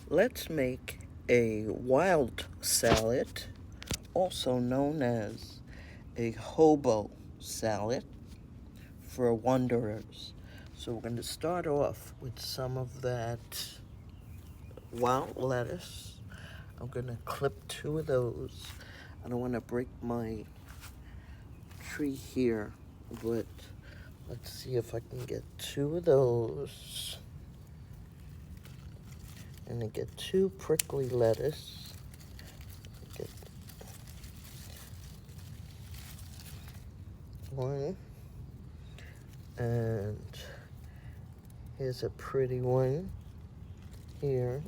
Let's make a wild salad, also known as a hobo salad for wanderers. So we're going to start off with some of that wild lettuce. I'm going to clip 2 of those. I don't want to break my tree here, but let's see if I can get 2 of those. And then get 2 prickly lettuce. Get 1. And here's a pretty one here.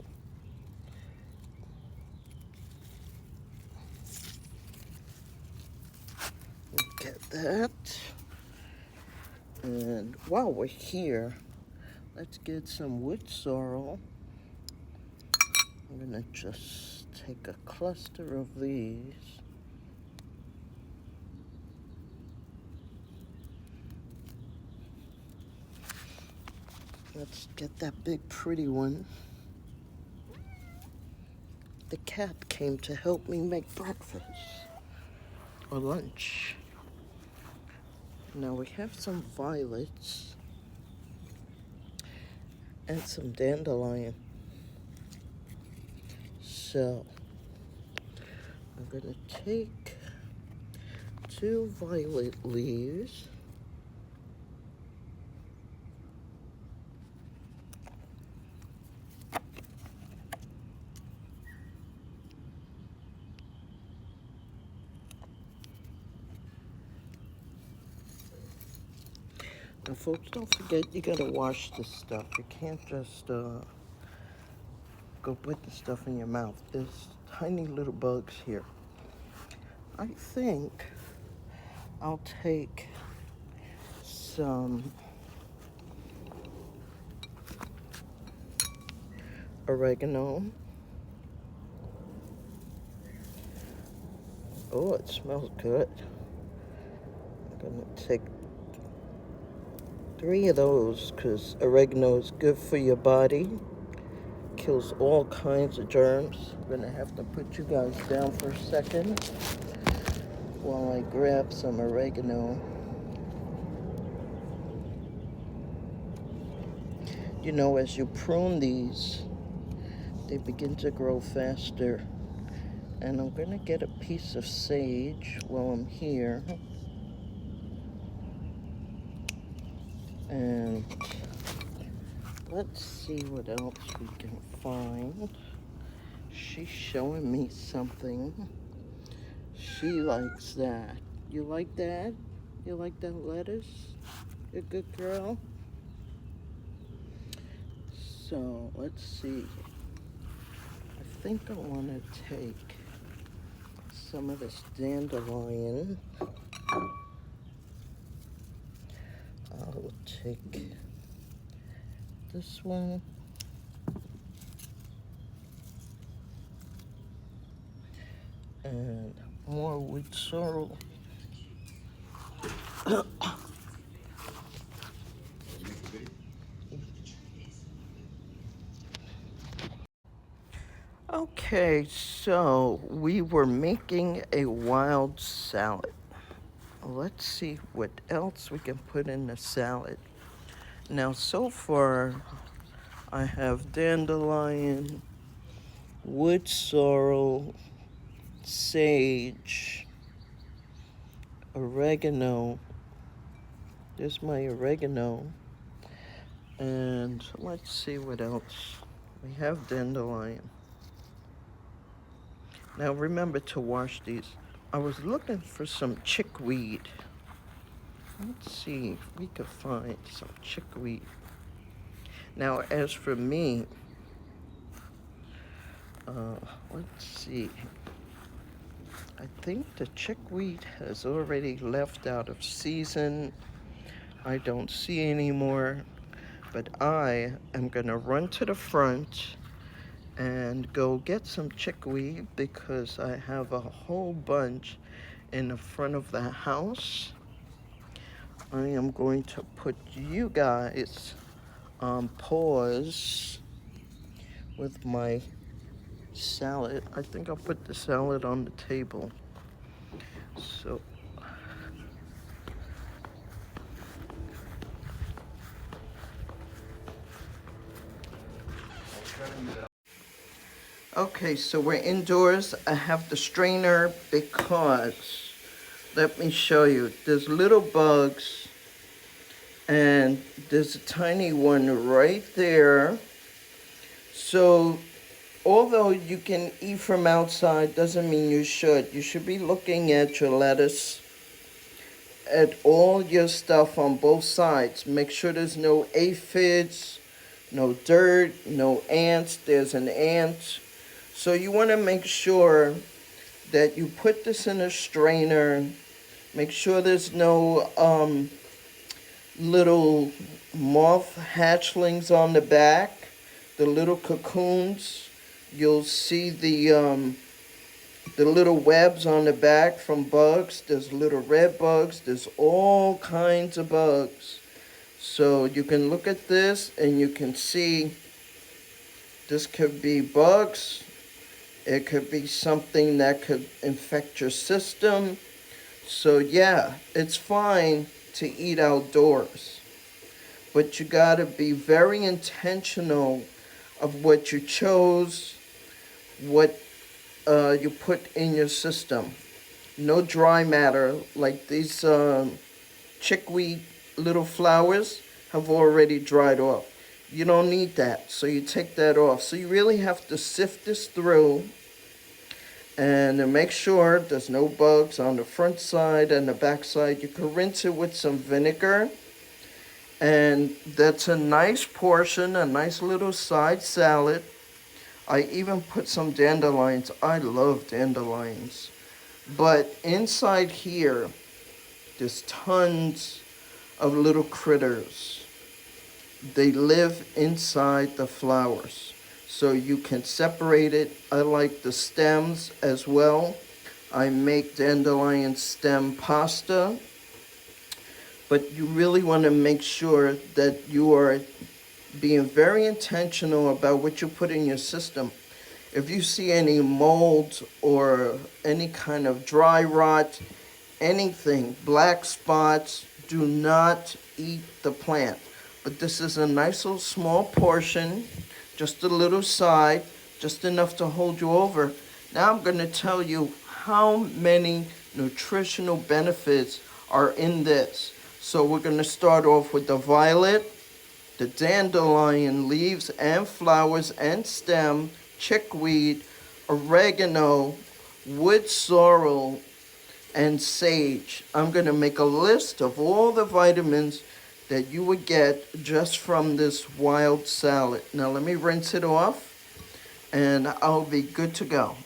Get that. And while we're here, let's get some wood sorrel. I'm gonna just take a cluster of these. Let's get that big pretty one. The cat came to help me make breakfast or lunch. Now we have some violets and some dandelion. So I'm gonna take 2 violet leaves. Now folks, don't forget you gotta wash this stuff. You can't just go put the stuff in your mouth. There's tiny little bugs here. I think I'll take some oregano. Oh, it smells good. I'm gonna take 3 of those because oregano is good for your body. Kills all kinds of germs. I'm gonna have to put you guys down for a second while I grab some oregano. You know, as you prune these, they begin to grow faster. And I'm gonna get a piece of sage while I'm here. And let's see what else we can find. She's showing me something. She likes that. You like that? You like that lettuce? You good girl? So let's see. I think I want to take some of this dandelion. I'll take this one. And more wood sorrel. Okay, so we were making a wild salad. Let's see what else we can put in the salad. Now, so far, I have dandelion, wood sorrel, sage, oregano. There's my oregano. And let's see what else. We have dandelion. Now remember to wash these. I was looking for some chickweed. Let's see if we could find some chickweed. Now as for me, let's see. I think the chickweed has already left out of season. I don't see any more, but I am gonna run to the front and go get some chickweed because I have a whole bunch in the front of the house. I am going to put you guys on pause with my salad. I think I'll put the salad on the table. So, okay, so we're indoors. I have the strainer because, let me show you, there's little bugs and there's a tiny one right there. So although you can eat from outside, doesn't mean you should. You should be looking at your lettuce, at all your stuff on both sides. Make sure there's no aphids, no dirt, no ants. There's an ant. So you want to make sure that you put this in a strainer. Make sure there's no little moth hatchlings on the back, the little cocoons. You'll see the little webs on the back from bugs. There's little red bugs. There's all kinds of bugs. So you can look at this and you can see this could be bugs. It could be something that could infect your system. So yeah, it's fine to eat outdoors, but you gotta be very intentional of what you chose, what you put in your system. No dry matter, like these chickweed little flowers have already dried off. You don't need that, so you take that off. So you really have to sift this through and make sure there's no bugs on the front side and the back side. You can rinse it with some vinegar, and that's a nice portion, a nice little side salad. I even put some dandelions. I love dandelions. But inside here, there's tons of little critters. They live inside the flowers. So you can separate it. I like the stems as well. I make dandelion stem pasta. But you really want to make sure that you are being very intentional about what you put in your system. If you see any mold or any kind of dry rot, anything, black spots, do not eat the plant. But this is a nice little small portion, just a little side, just enough to hold you over. Now I'm going to tell you how many nutritional benefits are in this. So we're going to start off with the violet, the dandelion leaves and flowers and stem, chickweed, oregano, wood sorrel, and sage. I'm going to make a list of all the vitamins that you would get just from this wild salad. Now let me rinse it off and I'll be good to go.